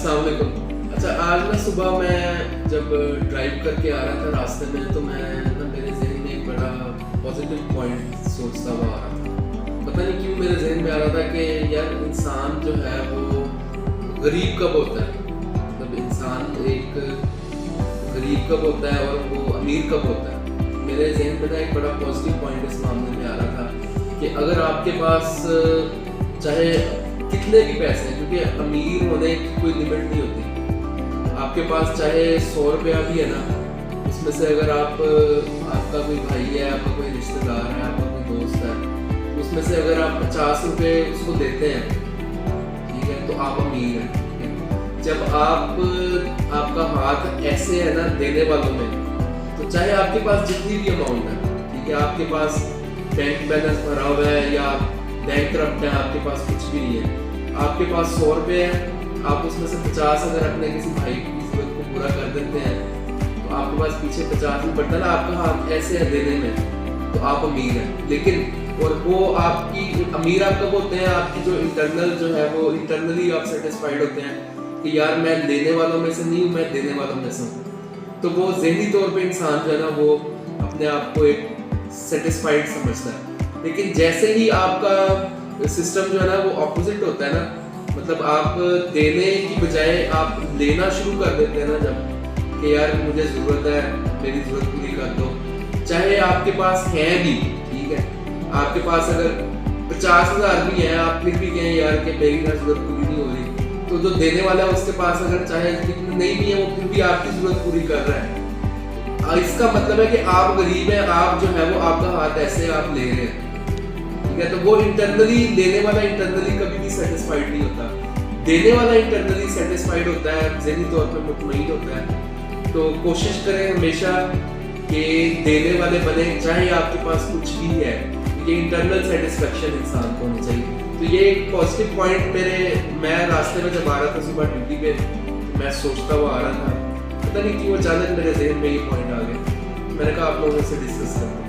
السلام علیکم. اچھا آج نا صبح میں جب ڈرائیو کر کے آ رہا تھا راستے میں تو میں نا میرے ذہن میں ایک بڑا پازیٹیو پوائنٹ سوچتا ہوا آ رہا تھا. پتہ نہیں کیوں میرے ذہن میں آ رہا تھا کہ یار انسان جو ہے وہ غریب کب ہوتا ہے, مطلب انسان ایک غریب کب ہوتا ہے اور وہ امیر کب ہوتا ہے. میرے ذہن میں نا ایک بڑا پازیٹیو پوائنٹ اس معاملے میں آ رہا تھا کہ اگر آپ کے پاس چاہے کتنے بھی پیسے ہیں, کیونکہ امیر ہونے کی کوئی لمٹ نہیں ہوتی, آپ کے پاس چاہے 100 روپیہ بھی ہے نا, اس میں سے اگر آپ کا کوئی بھائی ہے, آپ کا کوئی رشتہ دار ہے, آپ کا کوئی دوست ہے, اس میں سے اگر آپ 50 روپے اس کو دیتے ہیں, ٹھیک ہے, تو آپ امیر ہیں. جب آپ کا ہاتھ ایسے ہے نا دینے والوں میں, تو چاہے آپ کے پاس جتنی بھی اماؤنٹ ہے, ٹھیک ہے, آپ کے پاس بینک بیلنس بھرا ہوا ہے یا بینک کرپٹ ہے, آپ کے پاس کچھ بھی نہیں ہے, آپ کے پاس 100 روپے ہے, آپ اس میں سے 50 اگر اپنے کسی بھائی کی ضرورت کو پورا کر دیتے ہیں تو آپ کے پاس پیچھے 50 بھی بڑھتا ہے نا, آپ کا ہاتھ ایسے ہے دینے میں, تو آپ امیر ہیں. لیکن اور وہ آپ کی امیر آپ کب ہوتے ہیں, آپ کی جو انٹرنل جو ہے وہ انٹرنلی آپ سیٹسفائیڈ ہوتے ہیں کہ یار میں لینے والوں میں سے نہیں ہوں, میں دینے والوں میں سے ہوں. تو وہ ذہنی طور پہ انسان جو ہے نا وہ اپنے آپ کو ایک سیٹسفائیڈ سمجھتا ہے. لیکن جیسے ہی آپ کا سسٹم جو ہے نا وہ اپوزٹ ہوتا ہے نا, مطلب آپ دینے کی بجائے آپ لینا شروع کر دیتے ہیں نا, جب کہ یار مجھے ضرورت ہے, میری ضرورت پوری کر دو, چاہے آپ کے پاس ہیں بھی, ٹھیک ہے, آپ کے پاس اگر 50,000 بھی ہیں, آپ پھر بھی کہیں یار کہ میری نا ضرورت پوری نہیں ہو رہی, تو جو دینے والا ہے اس کے پاس اگر چاہے کتنے نہیں بھی ہیں وہ پھر بھی آپ کی ضرورت پوری کر رہا ہے. اس کا مطلب ہے کہ آپ غریب ہیں, آپ جو ہے وہ آپ کا ہاتھ ایسے آپ لے رہے ہیں, ٹھیک ہے. تو وہ انٹرنلی دینے والا انٹرنلی کبھی بھی سیٹسفائیڈ نہیں ہوتا, دینے والا انٹرنلی سیٹسفائیڈ ہوتا ہے, ذہنی طور پہ مطمئن ہوتا ہے. تو کوشش کریں ہمیشہ کہ دینے والے بنیں, چاہے آپ کے پاس کچھ بھی ہے, یہ انٹرنل سیٹسفیکشن انسان کو ہونی چاہیے. تو یہ ایک پازیٹیو پوائنٹ میں راستے میں جب آ رہا تھا صبح ڈیوٹی پہ, میں سوچتا ہوا آ رہا تھا, پتہ نہیں کیوں اچانک میرے ذہن میں یہ پوائنٹ آ گیا. میں نے کہا آپ لوگوں سے ڈسکس کرتے ہیں.